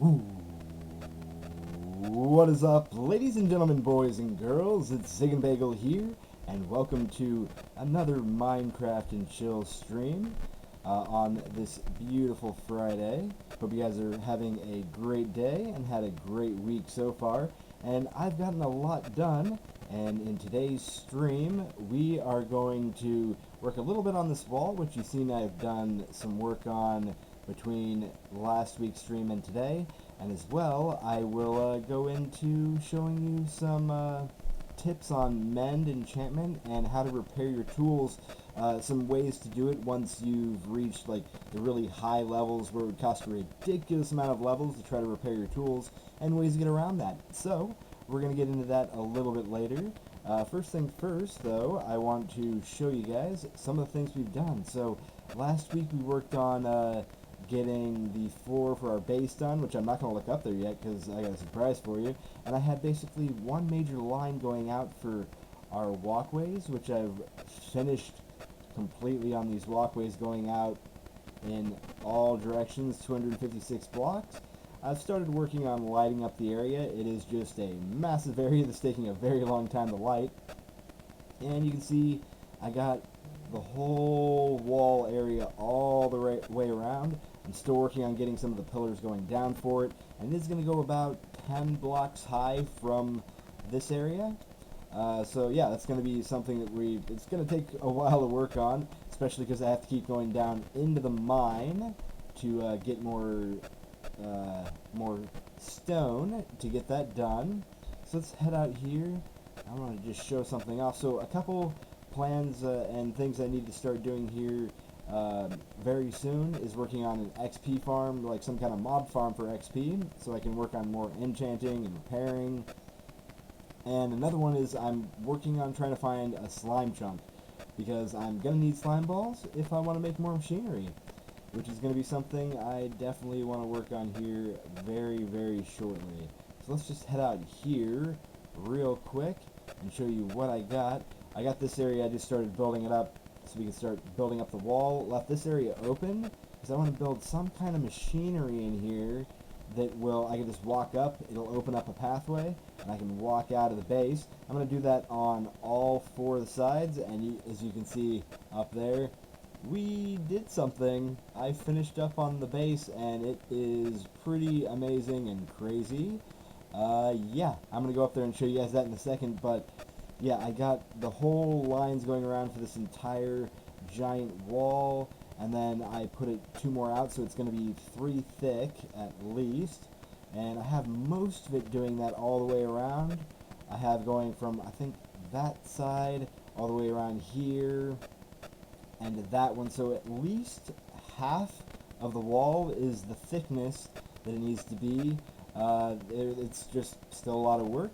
Ooh. What is up, ladies and gentlemen, boys and girls? It's Ziegenbagel here, and welcome to another Minecraft and Chill stream on this beautiful Friday. Hope you guys are having a great day and had a great week so far. And I've gotten a lot done, and in today's stream, we are going to work a little bit on this wall, which you've seen I've done some work on between last week's stream and today. And as well, I will go into showing you some tips on mend, enchantment, and how to repair your tools. Some ways to do it once you've reached like the really high levels where it would cost a ridiculous amount of levels to try to repair your tools, and ways to get around that. So, we're going to get into that a little bit later. First thing first, though, I want to show you guys some of the things we've done. So, last week we worked on getting the floor for our base done, which I'm not going to look up there yet because I got a surprise for you. And I had basically one major line going out for our walkways, which I've finished completely on these walkways going out in all directions, 256 blocks. I've started working on lighting up the area. It is just a massive area that's taking a very long time to light. And you can see I got the whole wall area all the way around. I'm still working on getting some of the pillars going down for it, and it is going to go about 10 blocks high from this area. So yeah, that's going to be something that it's going to take a while to work on, especially because I have to keep going down into the mine to get more stone to get that done. So let's head out here. I want to just show something off. So a couple plans and things I need to start doing here very soon is working on an XP farm, like some kind of mob farm for XP, so I can work on more enchanting and repairing. And another one is I'm working on trying to find a slime chunk, because I'm going to need slime balls if I want to make more machinery, which is going to be something I definitely want to work on here very, very shortly. So let's just head out here real quick and show you what I got. I got this area, I just started building it up so we can start building up the wall. Left this area open because I want to build some kind of machinery in here that I can just walk up, it'll open up a pathway, and I can walk out of the base. I'm going to do that on all four of the sides, and as you can see up there, we did something. I finished up on the base, and it is pretty amazing and crazy. Yeah, I'm going to go up there and show you guys that in a second, but yeah, I got the whole lines going around for this entire giant wall, and then I put it 2 more out, so it's going to be 3 thick at least, and I have most of it doing that all the way around. I have going from, I think, that side all the way around here, and to that one, so at least half of the wall is the thickness that it needs to be. It's just still a lot of work.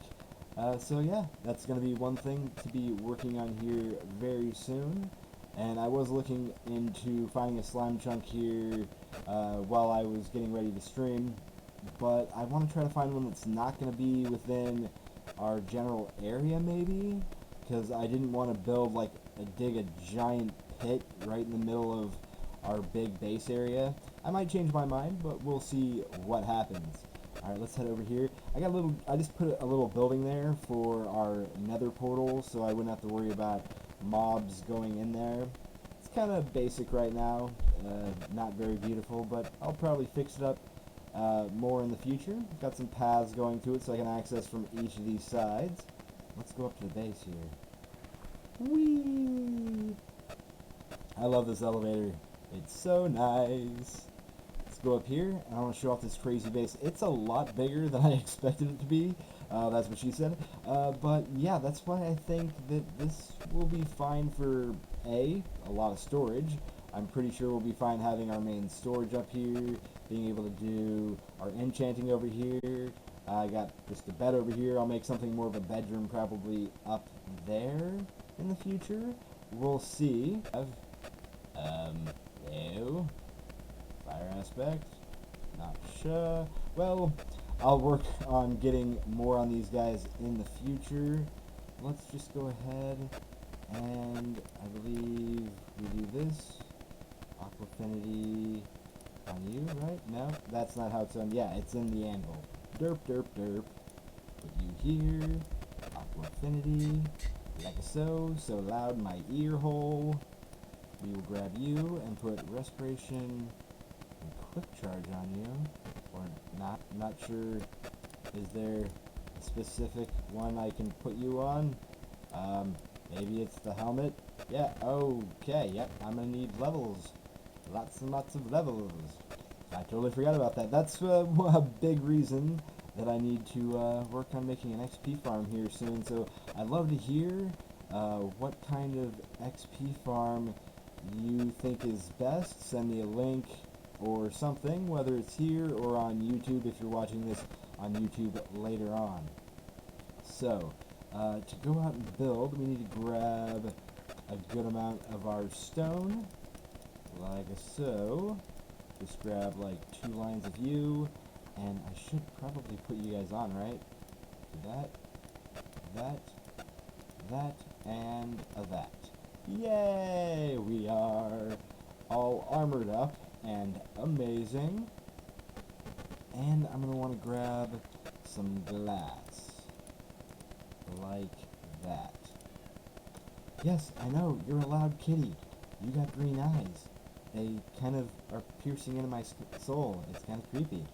So yeah, that's going to be one thing to be working on here very soon. And I was looking into finding a slime chunk here while I was getting ready to stream, but I want to try to find one that's not going to be within our general area maybe, because I didn't want to dig a giant pit right in the middle of our big base area. I might change my mind, but we'll see what happens. Alright, let's head over here. I just put a little building there for our nether portal, so I wouldn't have to worry about mobs going in there. It's kind of basic right now, not very beautiful, but I'll probably fix it up more in the future. Got some paths going to it so I can access from each of these sides. Let's go up to the base here. Whee! I love this elevator. It's so nice. Go up here, and I want to show off this crazy base. It's a lot bigger than I expected it to be. That's what she said. But yeah, that's why I think that this will be fine for a lot of storage. I'm pretty sure we'll be fine having our main storage up here, being able to do our enchanting over here. I got just a bed over here. I'll make something more of a bedroom probably up there in the future. We'll see. No. Fire aspect, not sure. Well, I'll work on getting more on these guys in the future. Let's just go ahead and I believe we do this. Aquafinity, on you, right? No, that's not how it's done. Yeah, it's in the anvil. Derp, derp, derp. Put you here. Aqua affinity. Like so. So loud my ear hole. We will grab you and put respiration and quick charge on you. Or not. I'm not sure. Is there a specific one I can put you on? Maybe it's the helmet. Yeah, okay, yep, I'm gonna need levels. Lots and lots of levels. I totally forgot about that. That's a big reason that I need to work on making an XP farm here soon. So I'd love to hear what kind of XP farm you think is best. Send me a link or something, whether it's here or on YouTube if you're watching this on YouTube later on. So, to go out and build, we need to grab a good amount of our stone, like so. Just grab like 2 lines of you, and I should probably put you guys on, right? That, and that. Yay! We are all armored up and amazing. And I'm going to want to grab some glass. Like that. Yes, I know, you're a loud kitty. You got green eyes. They kind of are piercing into my soul. It's kind of creepy.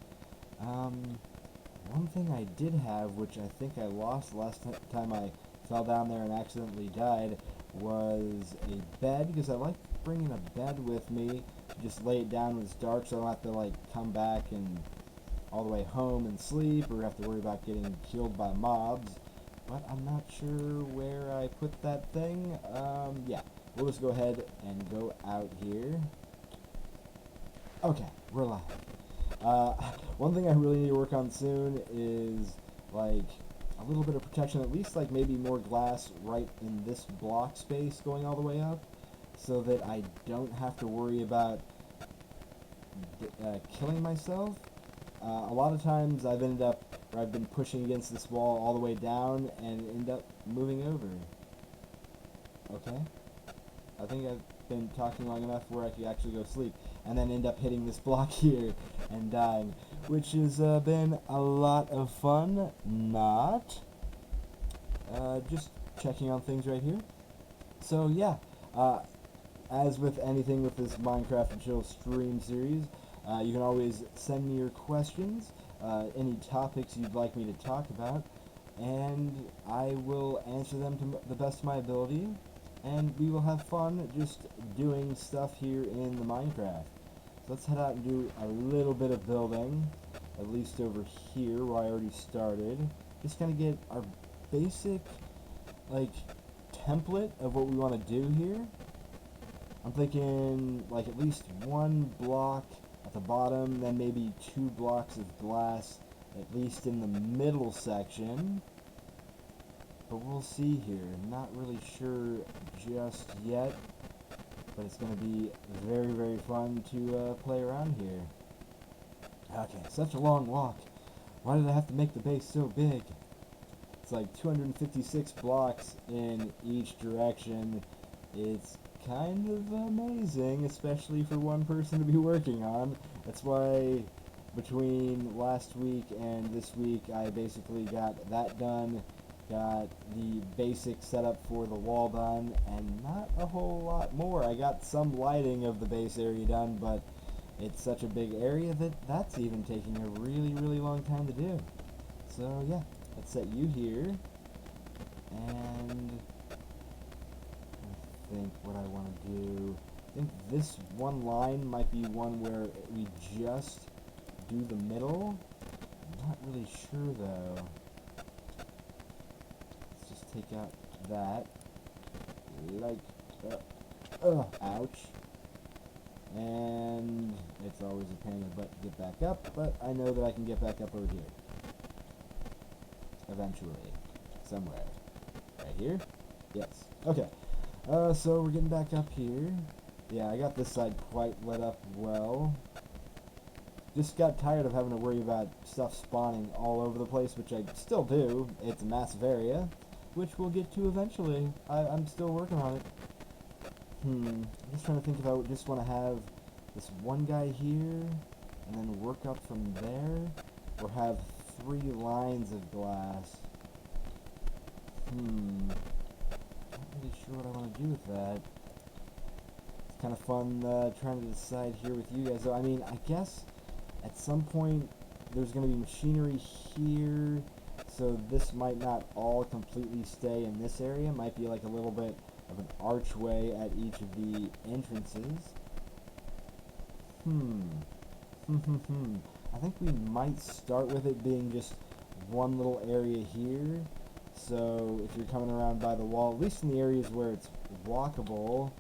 One thing I did have, which I think I lost last time I fell down there and accidentally died, was a bed, because I like bringing a bed with me to just lay it down when it's dark so I don't have to like come back and all the way home and sleep or have to worry about getting killed by mobs. But I'm not sure where I put that thing. Yeah, we'll just go ahead and go out here. Okay, we're live. One thing I really need to work on soon is like a little bit of protection, at least like maybe more glass right in this block space going all the way up, so that I don't have to worry about killing myself. A lot of times I've ended up, or I've been pushing against this wall all the way down and end up moving over. Okay. I think I've been talking long enough where I could actually go sleep, and then end up hitting this block here and dying, which has been a lot of fun. Not. Just checking on things right here. So yeah, as with anything with this Minecraft and Chill stream series, you can always send me your questions, any topics you'd like me to talk about, and I will answer them to the best of my ability, and we will have fun just doing stuff here in the Minecraft. So let's head out and do a little bit of building, at least over here where I already started. Just kind of get our basic, like, template of what we want to do here. I'm thinking, like, at least 1 block at the bottom, then maybe 2 blocks of glass, at least in the middle section. But we'll see here. Not really sure just yet, but it's going to be very, very fun to play around here. Okay, such a long walk. Why did I have to make the base so big? It's like 256 blocks in each direction. It's kind of amazing, especially for one person to be working on. That's why between last week and this week I basically got that done, got the basic setup for the wall done, and not a whole lot more. I got some lighting of the base area done, but it's such a big area that that's even taking a really, really long time to do. So yeah, let's set you here, and I think what I want to do, I think this one line might be one where we just do the middle. I'm not really sure though. Let's just take out that, like, ouch. And it's always a pain in the butt to get back up, but I know that I can get back up over here. Eventually. Somewhere. Right here? Yes. Okay. So we're getting back up here. Yeah, I got this side quite lit up well. Just got tired of having to worry about stuff spawning all over the place, which I still do. It's a massive area, which we'll get to eventually. I'm still working on it. I'm just trying to think if I would just want to have this one guy here, and then work up from there, or have 3 lines of glass. Not really sure what I want to do with that. It's kind of fun trying to decide here with you guys. So, I mean, I guess at some point there's going to be machinery here, so this might not all completely stay in this area. It might be like a little bit of an archway at each of the entrances. I think we might start with it being just one little area here. So if you're coming around by the wall, at least in the areas where it's walkable,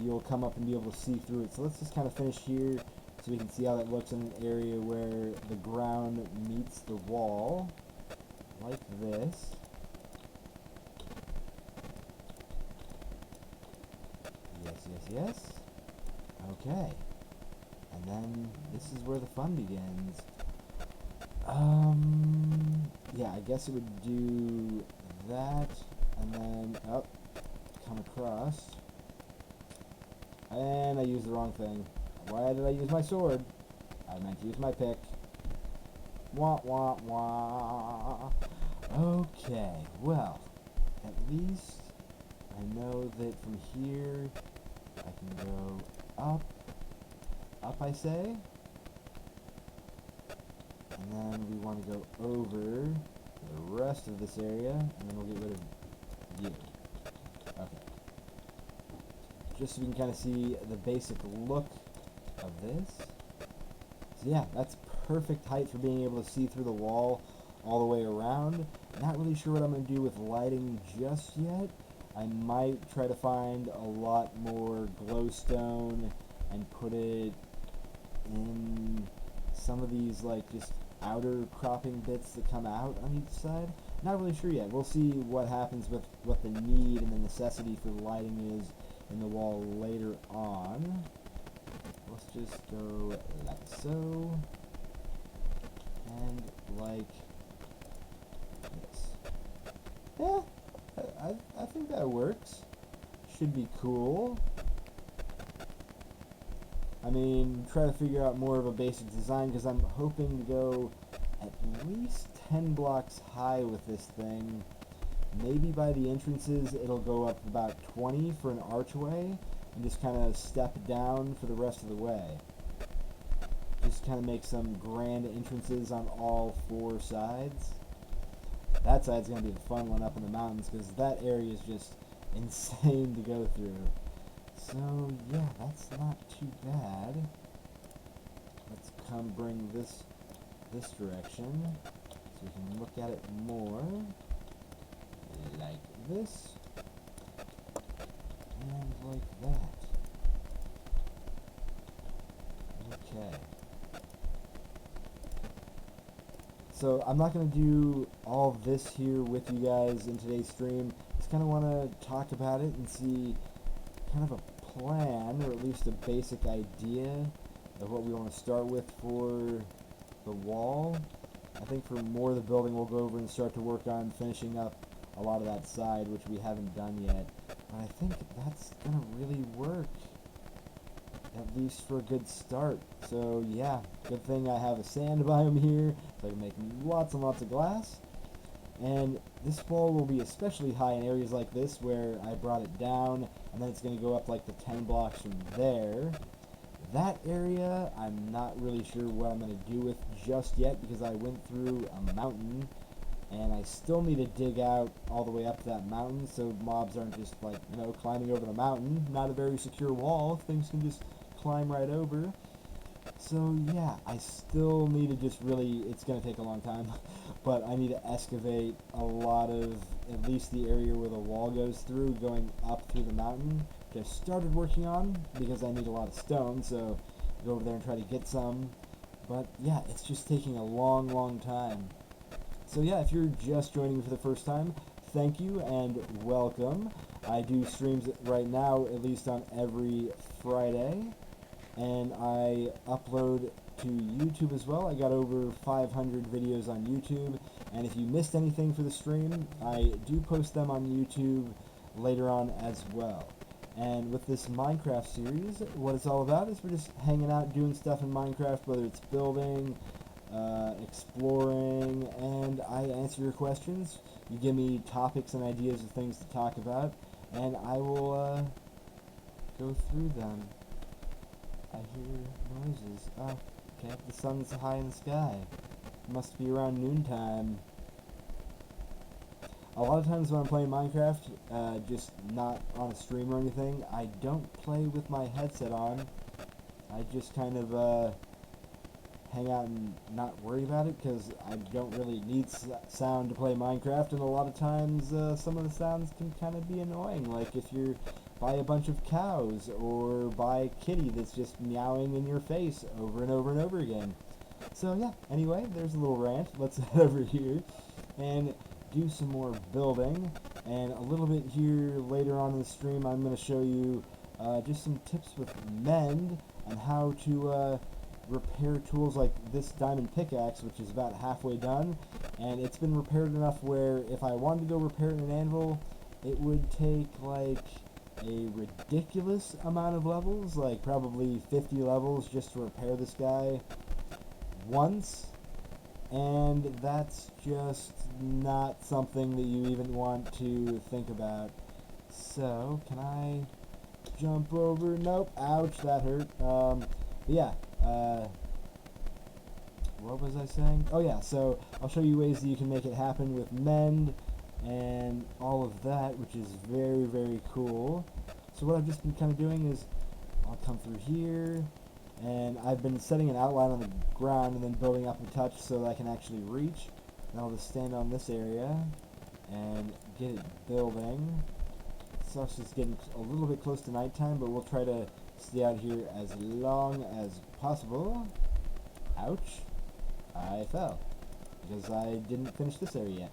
you'll come up and be able to see through it. So let's just kind of finish here so we can see how that looks in an area where the ground meets the wall, like this. Yes. Okay. And then this is where the fun begins. Yeah, I guess it would do that, and then come across. And I used the wrong thing. Why did I use my sword? I meant to use my pick. Wah, wah, wah. Okay, well, at least I know that from here I can go up, I say. And then we want to go over the rest of this area, and then we'll get rid of you. Okay. Just so we can kind of see the basic look of this. So yeah, that's perfect height for being able to see through the wall all the way around. Not really sure what I'm going to do with lighting just yet. I might try to find a lot more glowstone and put it in some of these like just outer cropping bits that come out on each side. Not really sure yet. We'll see what happens with what the need and the necessity for lighting is in the wall later on. Let's just go like so, and like this. Yeah, I think that works. Should be cool. I mean, try to figure out more of a basic design, because I'm hoping to go at least 10 blocks high with this thing. Maybe by the entrances it'll go up about 20 for an archway, and just kind of step down for the rest of the way. Just kind of make some grand entrances on all 4 sides. That side's going to be the fun one up in the mountains, because that area is just insane to go through. So yeah, that's not too bad. Let's come bring this direction so we can look at it more like this and like that. Okay. So I'm not going to do all this here with you guys in today's stream. Just kind of want to talk about it and see kind of a plan, or at least a basic idea of what we want to start with for the wall. I think for more of the building we'll go over and start to work on finishing up a lot of that side, which we haven't done yet. But I think that's going to really work, at least for a good start. So yeah, good thing I have a sand biome here, so I can make lots and lots of glass. And this wall will be especially high in areas like this where I brought it down, and then it's going to go up like the 10 blocks from there. That area, I'm not really sure what I'm going to do with just yet, because I went through a mountain, and I still need to dig out all the way up to that mountain, so mobs aren't just like, you know, climbing over the mountain. Not a very secure wall. Things can just climb right over. So yeah, I still need to just really, it's going to take a long time, but I need to excavate a lot of, at least the area where the wall goes through, going up through the mountain, which I started working on, because I need a lot of stone, so go over there and try to get some. But yeah, it's just taking a long time. So yeah, if you're just joining me for the first time, thank you and welcome. I do streams right now, at least on every Friday, and I upload to YouTube as well. I got over 500 videos on YouTube, and if you missed anything for the stream, I do post them on YouTube later on as well. And with this Minecraft series, what it's all about is we're just hanging out doing stuff in Minecraft, whether it's building, exploring, and I answer your questions. You give me topics and ideas of things to talk about, and I will go through them. I hear noises. Oh, okay, the sun's high in the sky. It must be around noontime. A lot of times when I'm playing Minecraft, just not on a stream or anything, I don't play with my headset on. I just kind of hang out and not worry about it, because I don't really need sound to play Minecraft, and a lot of times some of the sounds can kind of be annoying, like if you're by a bunch of cows, or by a kitty that's just meowing in your face over and over and over again. So yeah, anyway, there's a little rant. Let's head over here and do some more building, and a little bit here later on in the stream I'm going to show you just some tips with Mend and how to repair tools like this diamond pickaxe, which is about halfway done, and it's been repaired enough where if I wanted to go repair it in an anvil, it would take like a ridiculous amount of levels, like probably 50 levels just to repair this guy once, and that's just not something that you even want to think about. So, can I jump over? Nope. Ouch, that hurt. Yeah, what was I saying? Oh yeah, so I'll show you ways that you can make it happen with Mend and all of that, which is very, very cool. So what I've just been kind of doing is I'll come through here, and I've been setting an outline on the ground and then building up a touch so that I can actually reach. And I'll just stand on this area and get it building. So it's just getting a little bit close to nighttime, but we'll try to stay out here as long as possible. Ouch. I fell because I didn't finish this area yet.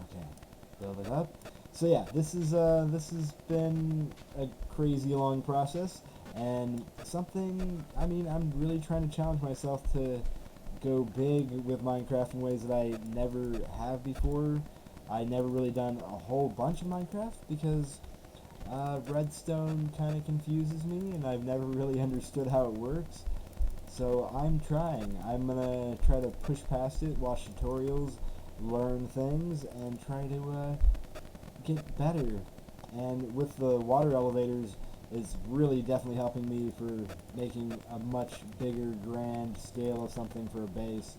Okay, build it up. So yeah, this has been a crazy long process, and something, I mean, I'm really trying to challenge myself to go big with Minecraft in ways that I never have before. I never really done a whole bunch of Minecraft because redstone kind of confuses me, and I've never really understood how it works. So I'm trying. I'm gonna try to push past it, watch tutorials, learn things, and try to get better. And with the water elevators, it's really definitely helping me for making a much bigger grand scale of something for a base,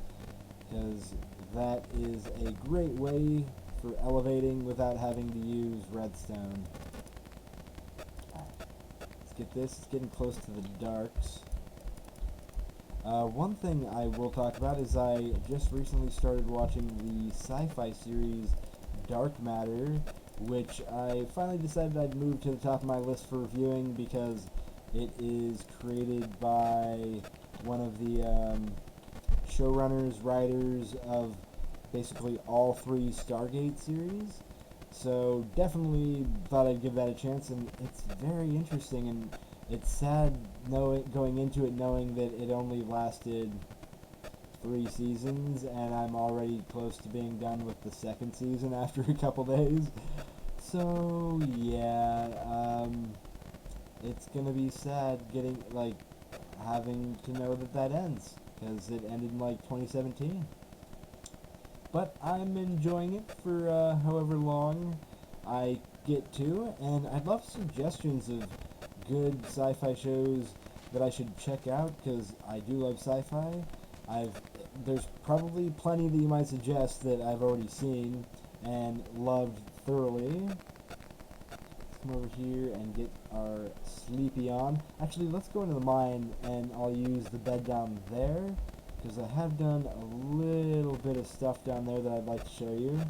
because that is a great way for elevating without having to use redstone. Let's get this. It's getting close to the darks. One thing I will talk about is I just recently started watching the sci-fi series Dark Matter, which I finally decided I'd move to the top of my list for reviewing because it is created by one of the showrunners, writers of basically all three Stargate series. So definitely thought I'd give that a chance, and it's very interesting, and it's sad going into it knowing that it only lasted 3 seasons, and I'm already close to being done with the 2nd season after a couple days. So yeah, it's gonna be sad having to know that ends, because it ended in like 2017. But I'm enjoying it for however long I get to, and I'd love suggestions of good sci-fi shows that I should check out, because I do love sci-fi. There's probably plenty that you might suggest that I've already seen and loved thoroughly. Let's come over here and get our sleepy on. Actually, let's go into the mine, and I'll use the bed down there, because I have done a little bit of stuff down there that I'd like to show you.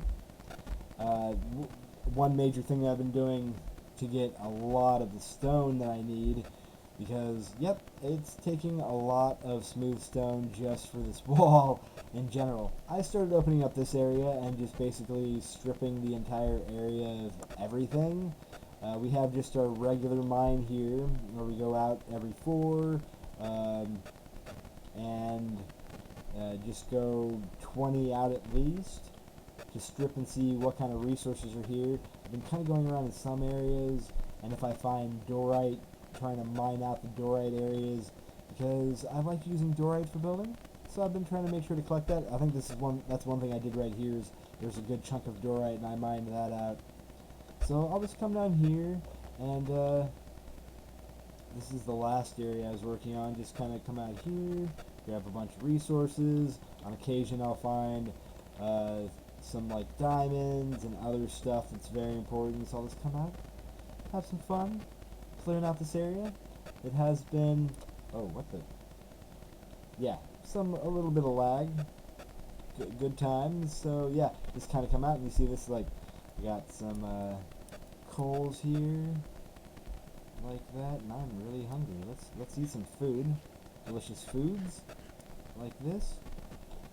One major thing that I've been doing to get a lot of the stone that I need, because, yep, it's taking a lot of smooth stone just for this wall in general. I started opening up this area and just basically stripping the entire area of everything. We have just our regular mine here, where we go out every 4, and just go 20 out at least. to strip and see what kind of resources are here. I've been kind of going around in some areas, and if I find diorite, trying to mine out the diorite areas, because I like using diorite for building. So I've been trying to make sure to collect that. I think that's one thing I did right here is there's a good chunk of diorite, and I mined that out. So I'll just come down here, and this is the last area I was working on. Just kind of come out here, grab a bunch of resources. On occasion I'll find some like diamonds and other stuff that's very important. So I'll just come out, have some fun, clearing out this area. It has been, oh, what the, yeah, a little bit of lag. Good times. So yeah, just kind of come out and you see this, like, we got some coals here, like that, and I'm really hungry. Let's eat some food, delicious foods, like this,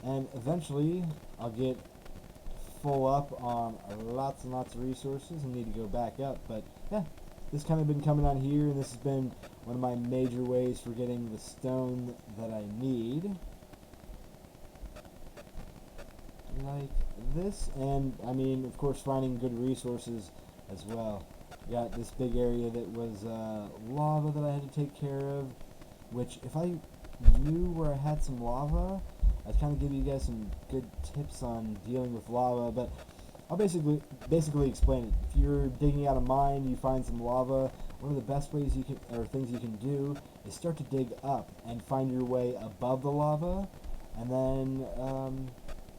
and eventually I'll get full up on lots and lots of resources and need to go back up. But yeah, this kind of been coming on here, and this has been one of my major ways for getting the stone that I need, like this. And I mean, of course, finding good resources as well. Got this big area that was lava that I had to take care of, which if I knew where I had some lava, I'd kind of give you guys some good tips on dealing with lava. But I'll basically explain it. If you're digging out a mine, you find some lava, one of the best ways you can, or things you can do, is start to dig up and find your way above the lava, and then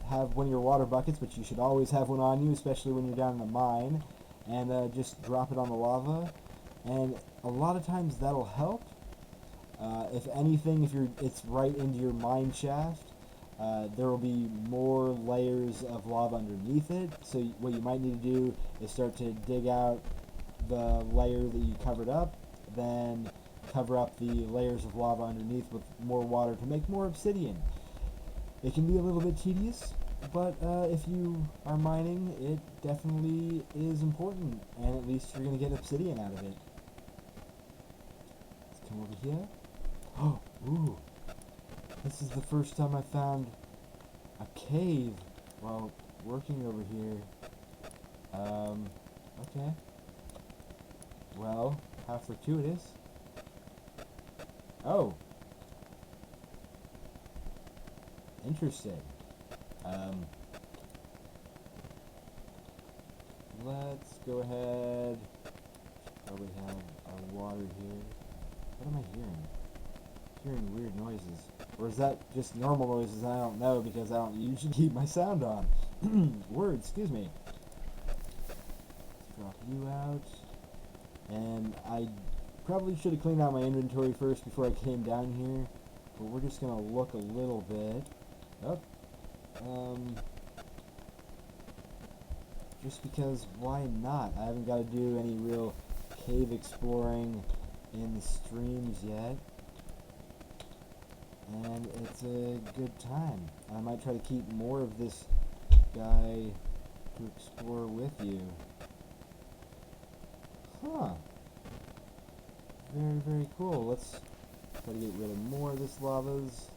have one of your water buckets, which you should always have one on you, especially when you're down in a mine, and just drop it on the lava. And a lot of times that'll help. If anything, if it's right into your mine shaft, there will be more layers of lava underneath it. So what you might need to do is start to dig out the layer that you covered up, then cover up the layers of lava underneath with more water to make more obsidian. It can be a little bit tedious, but if you are mining, it definitely is important, and at least you're going to get obsidian out of it. Let's come over here. Oh, ooh. This is the first time I found a cave while working over here. Okay. Well, how fortuitous. Oh. Interesting. Let's go ahead. Probably have our water here. What am I hearing? Hearing weird noises. Or is that just normal noises? I don't know, because I don't usually keep my sound on. Word, excuse me. Let's drop you out. And I probably should have cleaned out my inventory first before I came down here. But we're just going to look a little bit. Oh. Just because, why not? I haven't got to do any real cave exploring in the streams yet. And it's a good time. I might try to keep more of this guy to explore with you. Huh. Very, very cool. Let's try to get rid of more of this lavas.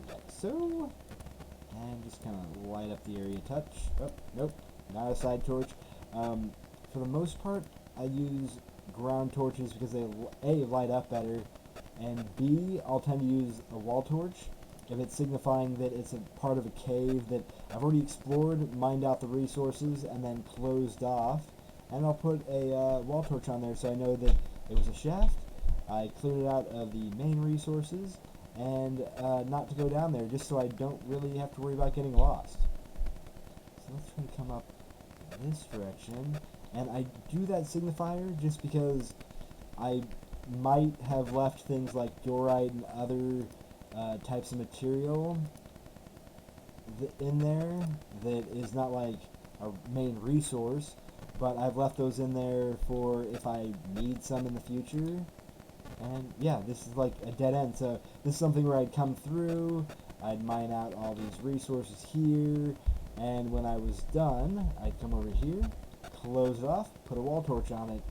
Like so. And just kind of light up the area a touch. Oh, nope. Not a side torch. For the most part, I use ground torches because they A, light up better, and B, I'll tend to use a wall torch if it's signifying that it's a part of a cave that I've already explored, mined out the resources, and then closed off. And I'll put a wall torch on there so I know that it was a shaft. I cleared it out of the main resources, and not to go down there, just so I don't really have to worry about getting lost. So let's try to come up this direction. And I do that signifier just because I might have left things like diorite and other types of material in there that is not like a main resource, but I've left those in there for if I need some in the future. And yeah, this is like a dead end, so this is something where I'd come through, I'd mine out all these resources here, and when I was done, I'd come over here, close it off, put a wall torch on it.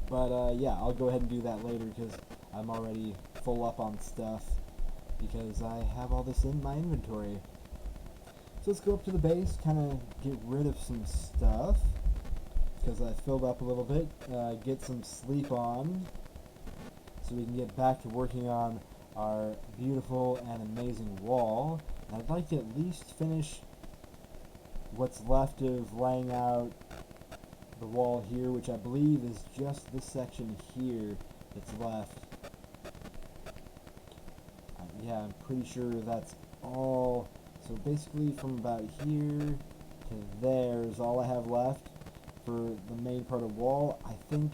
But yeah, I'll go ahead and do that later because I'm already full up on stuff. because I have all this in my inventory. So let's go up to the base, kind of get rid of some stuff, because I filled up a little bit, get some sleep on, so we can get back to working on our beautiful and amazing wall. And I'd like to at least finish what's left of laying out the wall here, which I believe is just this section here that's left. Yeah, I'm pretty sure that's all. So basically from about here to there is all I have left for the main part of wall. I think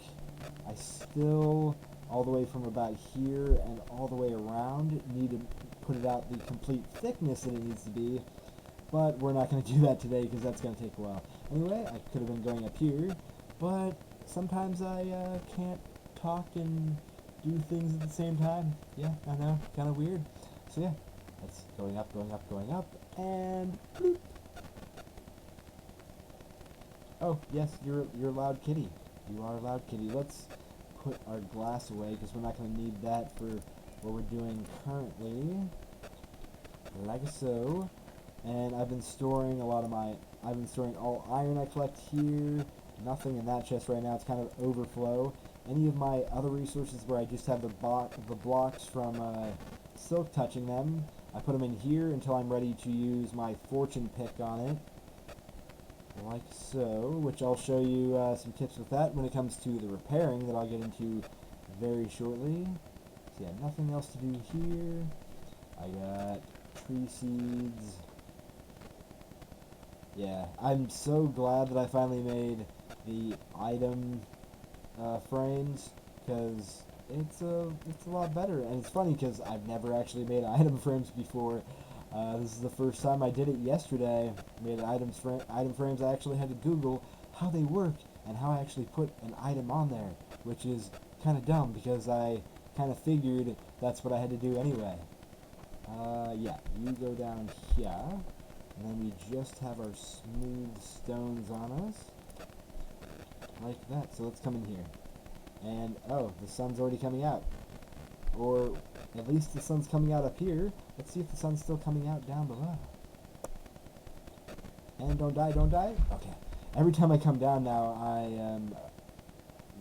I still, all the way from about here and all the way around, need to put it out the complete thickness that it needs to be. But we're not going to do that today because that's going to take a while. Anyway, I could have been going up here, but sometimes I can't talk and do things at the same time. Yeah, I know, kind of weird. So yeah, that's going up, going up, going up, and bloop. Oh, yes, you're a loud kitty. You are a loud kitty. Let's put our glass away because we're not going to need that for what we're doing currently. Like so. And I've been storing I've been storing all iron I collect here. Nothing in that chest right now. It's kind of overflow. Any of my other resources where I just have the blocks from silk touching them, I put them in here until I'm ready to use my fortune pick on it. Like so, which I'll show you some tips with that when it comes to the repairing that I'll get into very shortly. So yeah, nothing else to do here. I got tree seeds. Yeah, I'm so glad that I finally made the item frames, because it's a lot better. And it's funny because I've never actually made item frames before. This is the first time I did it yesterday. Made item frames. I actually had to Google how they work and how I actually put an item on there, which is kind of dumb because I kind of figured that's what I had to do anyway. Yeah, you go down here, and then we just have our smooth stones on us, like that. So let's come in here, and oh, the sun's already coming out, or at least the sun's coming out up here. Let's see if the sun's still coming out down below. And don't die, don't die. Okay. Every time I come down now, I am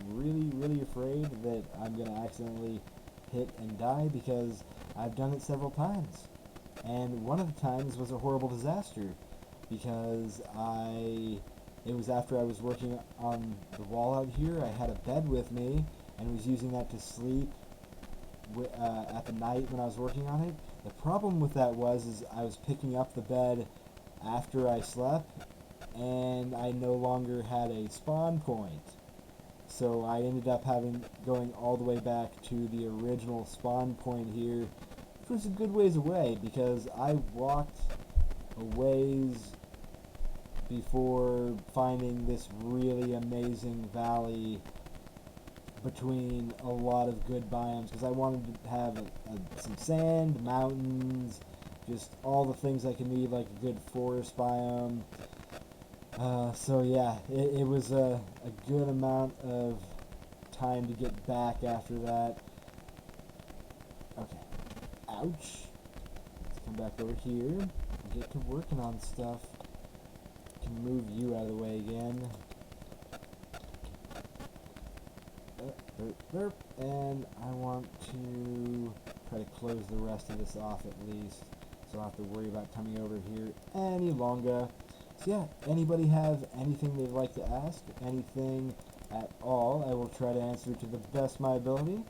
really afraid that I'm gonna accidentally hit and die because I've done it several times. And one of the times was a horrible disaster because it was after I was working on the wall out here. I had a bed with me and was using that to sleep at the night when I was working on it. The problem with that is I was picking up the bed after I slept, and I no longer had a spawn point. So I ended up going all the way back to the original spawn point here, which was a good ways away because I walked a ways before finding this really amazing valley between a lot of good biomes, because I wanted to have some sand, mountains, just all the things I could need, like a good forest biome. So yeah, it was a good amount of time to get back after that. Okay, ouch. Let's come back over here and get to working on stuff. Can move you out of the way again. And I want to try to close the rest of this off at least, so I don't have to worry about coming over here any longer. So yeah, anybody have anything they'd like to ask, anything at all, I will try to answer to the best of my ability.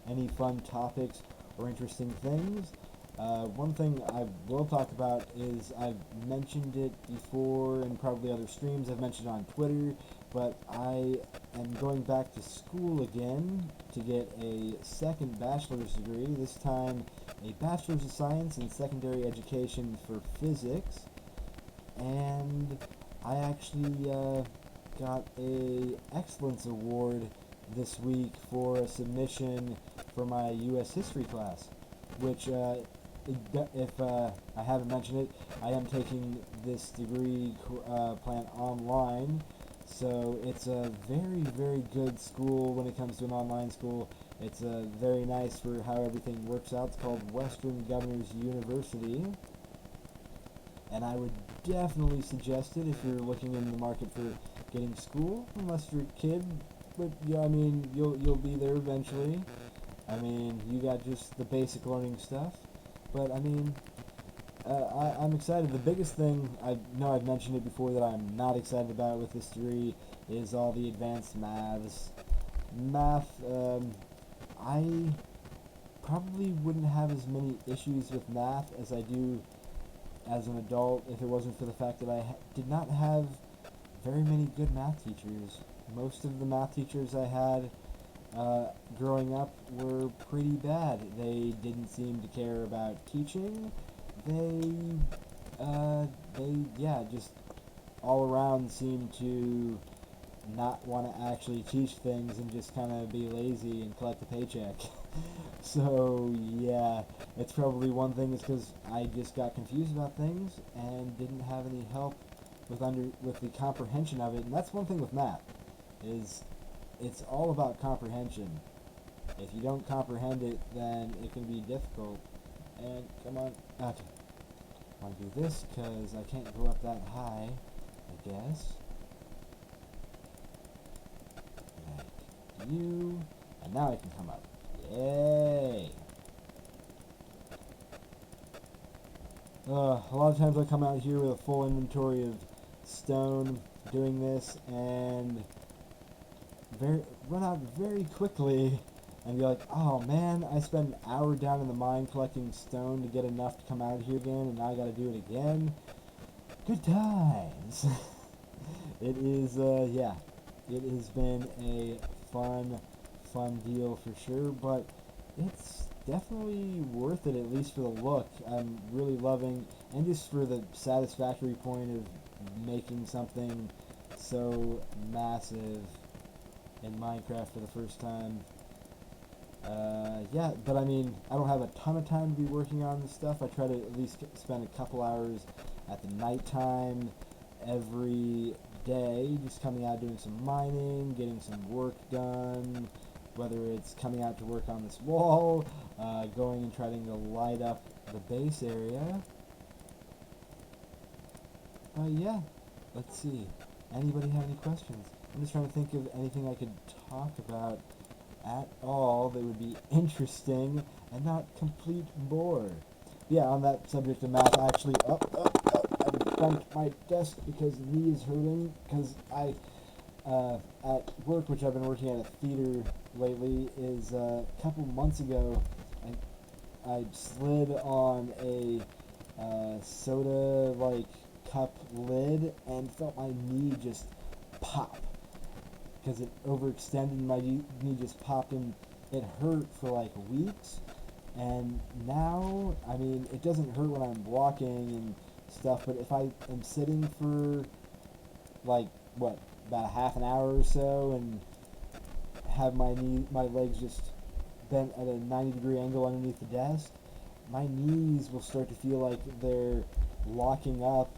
Any fun topics or interesting things. One thing I will talk about is I've mentioned it before in probably other streams, I've mentioned it on Twitter, but I am going back to school again to get a second bachelor's degree, this time a Bachelor's of Science in Secondary Education for Physics, and I actually got a Excellence Award this week for a submission for my U.S. History class, which if I haven't mentioned it, I am taking this degree plan online, so it's a very good school when it comes to an online school. It's very nice for how everything works out. It's called Western Governors University. And I would definitely suggest it if you're looking in the market for getting school, unless you're a kid. But yeah, I mean, you'll be there eventually. I mean, you got just the basic learning stuff. But I mean, I'm excited. The biggest thing, I know I've mentioned it before, that I'm not excited about with this degree is all the advanced maths. I probably wouldn't have as many issues with math as I do as an adult if it wasn't for the fact that I did not have very many good math teachers. Most of the math teachers I had growing up were pretty bad. They didn't seem to care about teaching. Yeah, just all around seemed to not want to actually teach things and just kind of be lazy and collect a paycheck. So yeah, it's probably one thing is because I just got confused about things and didn't have any help with the comprehension of it. And that's one thing with math, is it's all about comprehension. If you don't comprehend it, then it can be difficult. And come on, okay, I want to do this because I can't go up that high, I guess. Like you, and now I can come up. Yay! A lot of times I come out here with a full inventory of stone doing this and run out very quickly and be like, oh man, I spent an hour down in the mine collecting stone to get enough to come out here again, and now I gotta do it again. Good times! It is, yeah, it has been a fun deal for sure, but it's definitely worth it, at least for the look. I'm really loving, and just for the satisfactory point of making something so massive in Minecraft for the first time. Yeah, but I mean, I don't have a ton of time to be working on this stuff. I try to at least spend a couple hours at the nighttime every day, just coming out doing some mining, getting some work done, whether it's coming out to work on this wall, going and trying to light up the base area. Yeah, let's see. Anybody have any questions? I'm just trying to think of anything I could talk about at all that would be interesting and not complete bore. Yeah, on that subject of math, actually, I bumped my desk because the knee is hurting, because I, at work, which I've been working at a theater lately, is a couple months ago, I slid on a soda-like cup lid and felt my knee just pop, because it overextended, my knee just popped, and it hurt for like weeks. And now, I mean, it doesn't hurt when I'm walking and stuff, but if I am sitting for like, what, about a half an hour or so and have my legs just bent at a 90-degree angle underneath the desk, my knees will start to feel like they're locking up,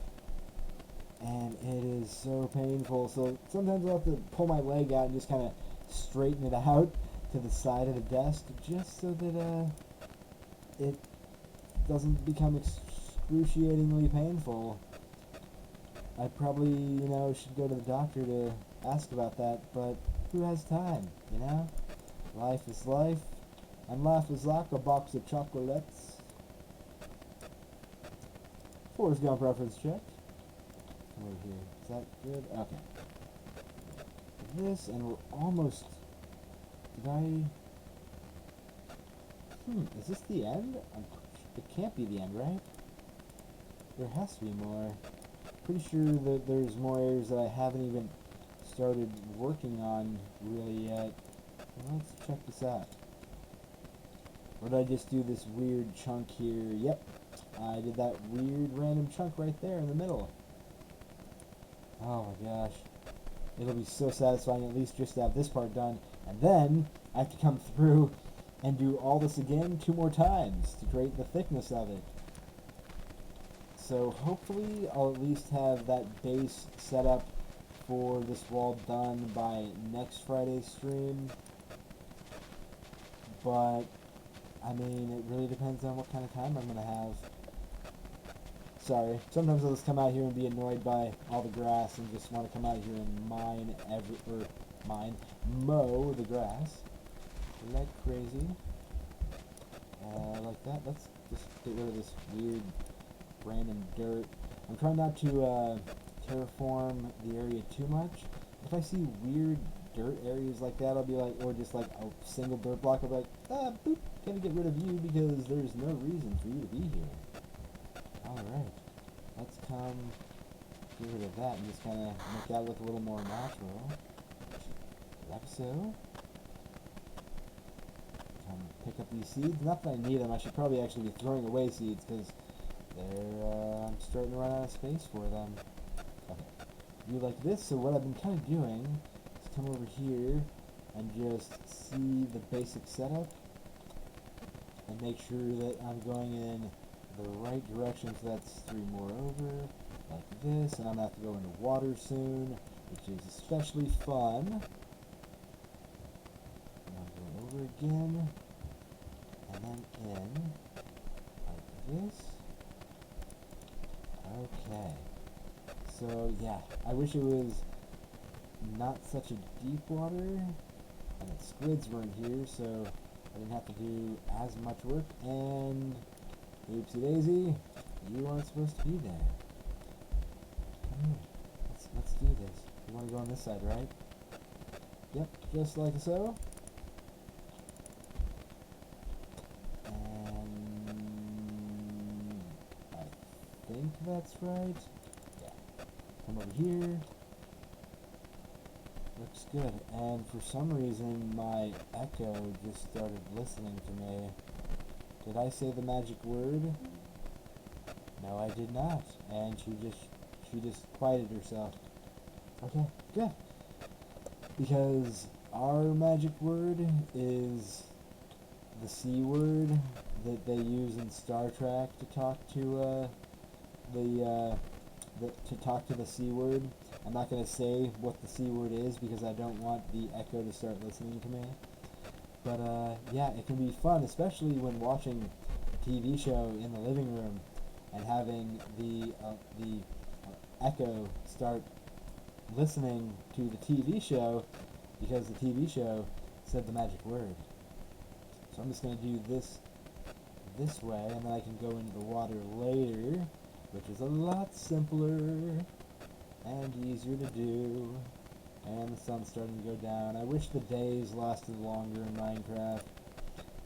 and it is so painful. So sometimes I'll have to pull my leg out and just kind of straighten it out to the side of the desk, just so that it doesn't become excruciatingly painful. I probably, should go to the doctor to ask about that, but who has time, Life is life, and life is like a box of chocolates. Forrest Gump reference check. Over here. Is that good? Okay. This, and we're almost... is this the end? It can't be the end, right? There has to be more. Pretty sure that there's more areas that I haven't even started working on really yet. Let's check this out. Or did I just do this weird chunk here? Yep. I did that weird random chunk right there in the middle. Oh my gosh. It'll be so satisfying at least just to have this part done. And then I have to come through and do all this again 2 more times to create the thickness of it. So hopefully I'll at least have that base set up for this wall done by next Friday's stream. but I mean, it really depends on what kind of time I'm gonna have. Sorry, sometimes I'll just come out here and be annoyed by all the grass and just want to come out here and mow the grass like crazy. Like that. Let's just get rid of this weird random dirt. I'm trying not to terraform the area too much. If I see weird dirt areas like that, I'll be like, or just like a single dirt block, I'll be like, boop, gotta get rid of you because there's no reason for you to be here. Alright, let's come get rid of that and just kind of make that look a little more natural. Like so. Pick up these seeds. Not that I need them. I should probably actually be throwing away seeds because they're I'm starting to run out of space for them. Okay. Do like this. So what I've been kind of doing is come over here and just see the basic setup and make sure that I'm going in the right direction. So that's 3 more over, like this, and I'm gonna have to go into water soon, which is especially fun. And I'll go over again. And then in, like this. Okay. So, yeah, I wish it was not such a deep water, and the squids weren't here, so I didn't have to do as much work, and oopsie daisy, you aren't supposed to be there. Come here. Let's do this. You want to go on this side, right? Yep, just like so. I think that's right. Yeah. Come over here. Looks good. And for some reason, my Echo just started listening to me. Did I say the magic word? No, I did not. And she just quieted herself. Okay, good. Because our magic word is the C word that they use in Star Trek to talk to the C word. I'm not going to say what the C word is because I don't want the Echo to start listening to me. But yeah, it can be fun, especially when watching a TV show in the living room and having the Echo start listening to the TV show because the TV show said the magic word. So I'm just going to do this way, and then I can go into the water later, which is a lot simpler and easier to do. And the sun's starting to go down. I wish the days lasted longer in Minecraft.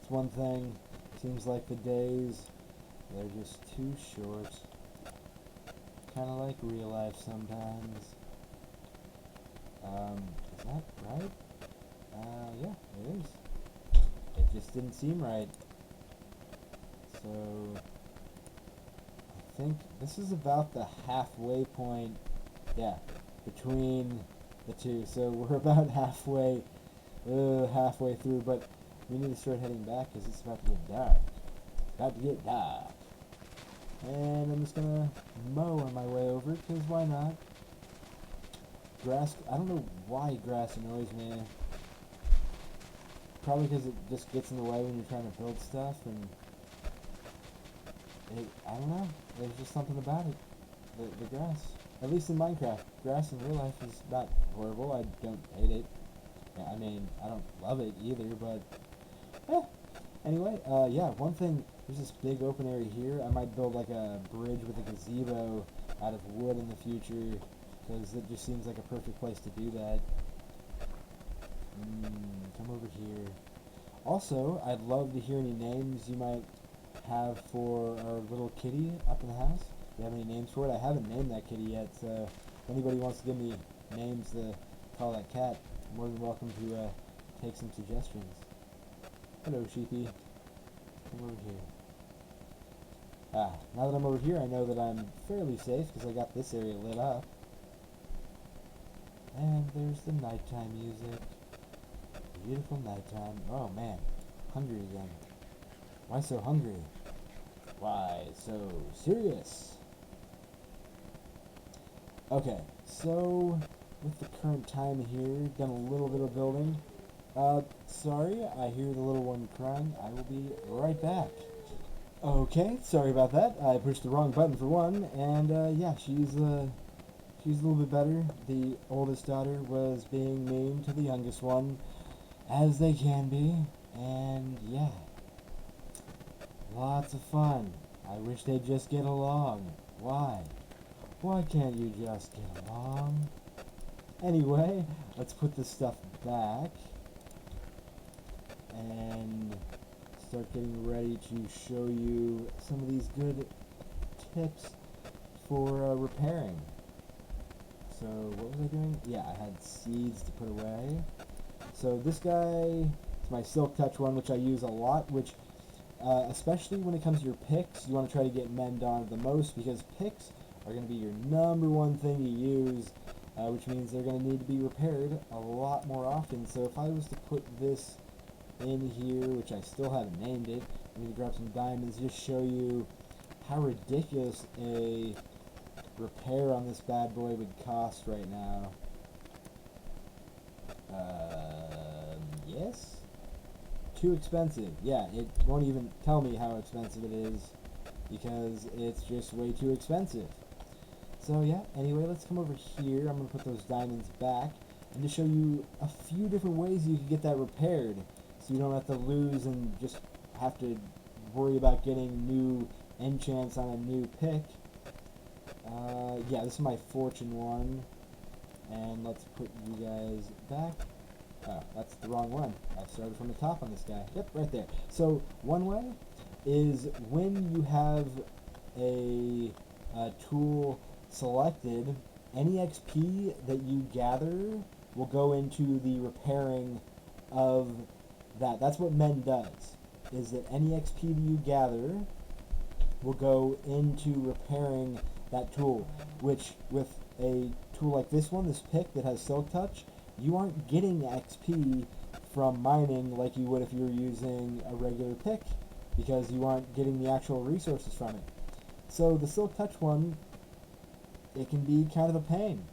It's one thing, seems like the days, they're just too short. Kind of like real life sometimes. Is that right? Yeah, it is. It just didn't seem right. So, I think this is about the halfway point, yeah, between the two. So we're about halfway through, but we need to start heading back because it's about to get dark. It's about to get dark. And I'm just gonna mow on my way over, because why not? Grass, I don't know why grass annoys me. Probably because it just gets in the way when you're trying to build stuff, and I don't know, there's just something about it, the grass. At least in Minecraft, grass in real life is not horrible. I don't hate it. I mean, I don't love it either, but anyway, yeah, one thing, there's this big open area here. I might build like a bridge with a gazebo out of wood in the future, because it just seems like a perfect place to do that. Come over here. Also, I'd love to hear any names you might have for our little kitty up in the house. Do you have any names for it? I haven't named that kitty yet, so if anybody wants to give me names to call that cat, I'm more than welcome to take some suggestions. Hello, sheepy. Come over here. Now that I'm over here, I know that I'm fairly safe because I got this area lit up. And there's the nighttime music. Beautiful nighttime. Oh man, hungry again. Why so hungry? Why so serious? Okay, so with the current time here, done a little bit of building. Sorry, I hear the little one crying. I will be right back. Okay, sorry about that. I pushed the wrong button for one, and yeah, she's a little bit better. The oldest daughter was being mean to the youngest one, as they can be, and yeah, lots of fun. I wish they'd just get along. Why? Why can't you just get along? Anyway, let's put this stuff back and start getting ready to show you some of these good tips for repairing. So what was I doing? Yeah, I had seeds to put away. So this guy is my Silk Touch one, which I use a lot, which especially when it comes to your picks, you want to try to get mend on the most, because picks are going to be your #1 thing you use, which means they're going to need to be repaired a lot more often. So if I was to put this in here, which I still haven't named it, I'm going to grab some diamonds, just show you how ridiculous a repair on this bad boy would cost right now. Yes? Too expensive. Yeah, it won't even tell me how expensive it is, because it's just way too expensive. So yeah, anyway, let's come over here. I'm going to put those diamonds back, and to show you a few different ways you can get that repaired, so you don't have to lose and just have to worry about getting new enchants on a new pick. Yeah, this is my fortune one, and let's put you guys back. Oh, that's the wrong one. I started from the top on this guy. Yep, right there. So one way is when you have a tool selected, any XP that you gather will go into the repairing of that. That's what Mend does, is that any XP that you gather will go into repairing that tool, which with a tool like this one, this pick that has Silk Touch, you aren't getting XP from mining like you would if you were using a regular pick, because you aren't getting the actual resources from it. So the Silk Touch one, it can be kind of a pain.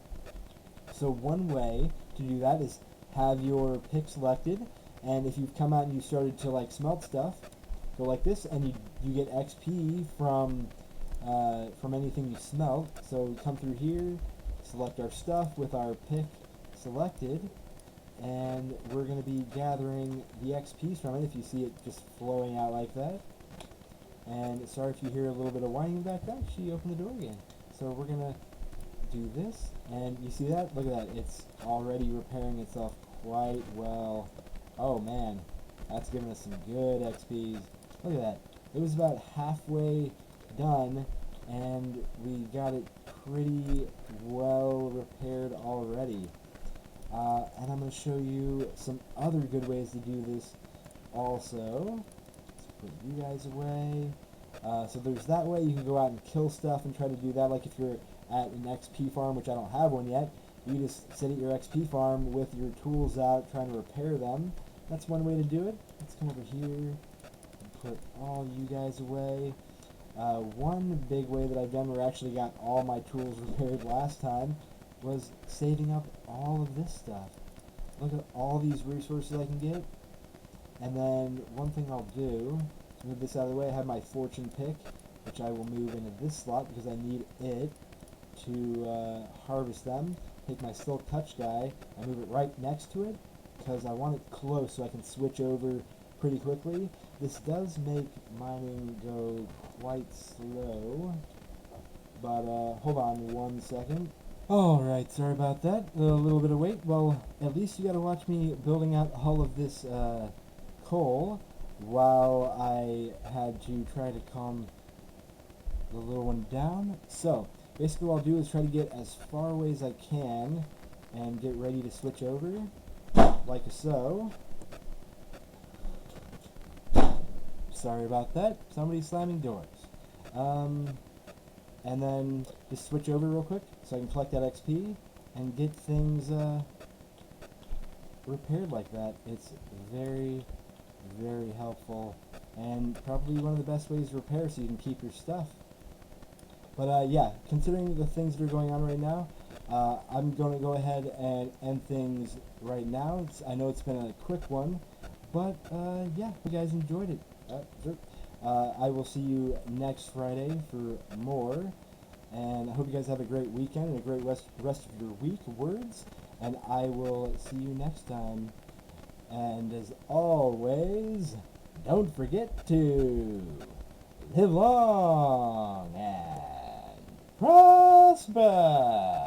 So one way to do that is have your pick selected, and if you've come out and you started to like smelt stuff, go like this, and you get XP from anything you smelt. So come through here, select our stuff with our pick selected, and we're going to be gathering the XPs from it, if you see it just flowing out like that. And sorry if you hear a little bit of whining back there, she opened the door again. So we're going to do this, and you see that? Look at that, it's already repairing itself quite well. Oh man, that's giving us some good XPs. Look at that, it was about halfway done, and we got it pretty well repaired already. And I'm going to show you some other good ways to do this also. Let's put you guys away. So there's that way you can go out and kill stuff and try to do that, like if you're at an XP farm, which I don't have one yet. You just sit at your XP farm with your tools out trying to repair them. That's one way to do it. Let's come over here and put all you guys away. One big way that I've done where I actually got all my tools repaired last time was saving up all of this stuff. Look at all these resources I can get. And then one thing I'll do to move this out of the way, I have my fortune pick, which I will move into this slot because I need it to harvest them. Take my Silk Touch guy and move it right next to it because I want it close so I can switch over pretty quickly. This does make mining go quite slow, but hold on one second. Alright, sorry about that. A little bit of wait. Well, at least you got to watch me building out all of this coal while I had to try to calm the little one down. So, basically what I'll do is try to get as far away as I can and get ready to switch over, like so. Sorry about that. Somebody's slamming doors. And then just switch over real quick so I can collect that XP and get things repaired like that. It's very, very helpful and probably one of the best ways to repair so you can keep your stuff. But yeah, considering the things that are going on right now, I'm going to go ahead and end things right now. I know it's been a quick one, but yeah, hope you guys enjoyed it. Sure. I will see you next Friday for more, and I hope you guys have a great weekend and a great rest of your week. Words, and I will see you next time. And as always, don't forget to live long and prosper.